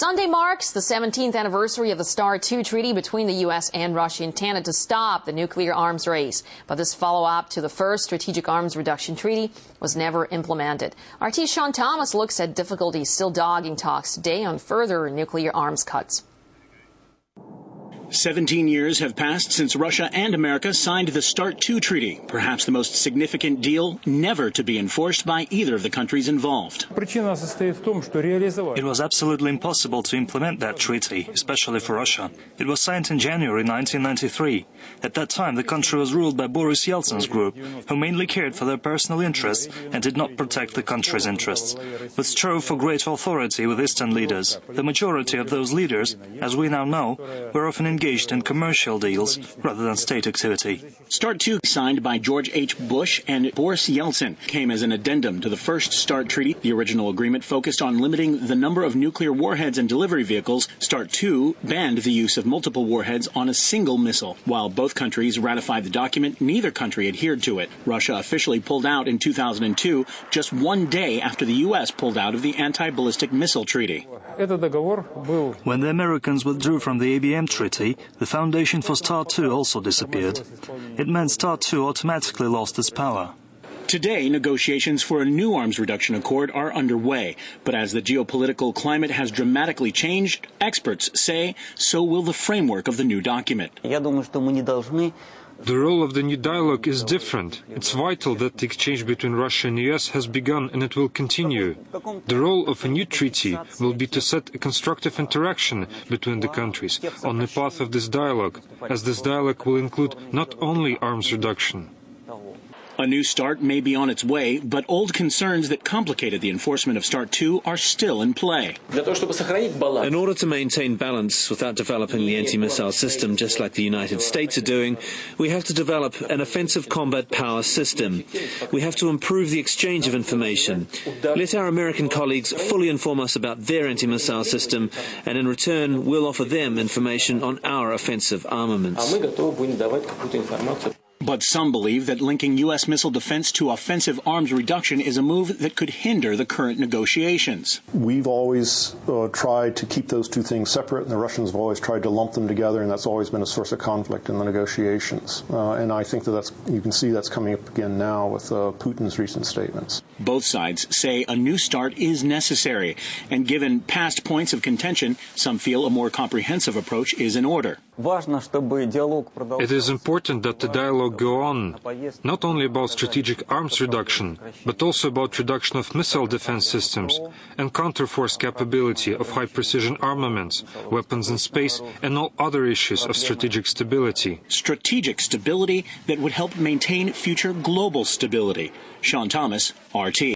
Sunday marks the 17th anniversary of the START II treaty between the U.S. and Russia intended to stop the nuclear arms race. But this follow-up to the first strategic arms reduction treaty was never implemented. RT's Sean Thomas looks at difficulties still dogging talks today on further nuclear arms cuts. 17 years have passed since Russia and America signed the START II treaty, perhaps the most significant deal never to be enforced by either of the countries involved. It was absolutely impossible to implement that treaty, especially for Russia. It was signed in January 1993. At that time, the country was ruled by Boris Yeltsin's group, who mainly cared for their personal interests and did not protect the country's interests, but strove for greater authority with Eastern leaders. The majority of those leaders, as we now know, were often engaged in commercial deals rather than state activity. START II, signed by George H. Bush and Boris Yeltsin, came as an addendum to the first START treaty. The original agreement focused on limiting the number of nuclear warheads and delivery vehicles. START II banned the use of multiple warheads on a single missile. While both countries ratified the document, neither country adhered to it. Russia officially pulled out in 2002, just one day after the U.S. pulled out of the anti-ballistic missile treaty. When the Americans withdrew from the ABM treaty, the foundation for START II also disappeared. It meant START II automatically lost its power. Today, negotiations for a new arms reduction accord are underway. But as the geopolitical climate has dramatically changed, experts say so will the framework of the new document. The role of the new dialogue is different. It's vital that the exchange between Russia and the US has begun and it will continue. The role of a new treaty will be to set a constructive interaction between the countries on the path of this dialogue, as this dialogue will include not only arms reduction. A new START may be on its way, but old concerns that complicated the enforcement of START II are still in play. In order to maintain balance without developing the anti-missile system, just like the United States are doing, we have to develop an offensive combat power system. We have to improve the exchange of information. Let our American colleagues fully inform us about their anti-missile system, and in return we'll offer them information on our offensive armaments. But some believe that linking U.S. missile defense to offensive arms reduction is a move that could hinder the current negotiations. We've always tried to keep those two things separate, and the Russians have always tried to lump them together, and that's always been a source of conflict in the negotiations. And I think that you can see that's coming up again now with Putin's recent statements. Both sides say a new START is necessary, and given past points of contention, some feel a more comprehensive approach is in order. It is important that the dialogue go on, not only about strategic arms reduction, but also about reduction of missile defense systems and counterforce capability of high-precision armaments, weapons in space, and all other issues of strategic stability. Strategic stability that would help maintain future global stability. Sean Thomas, RT.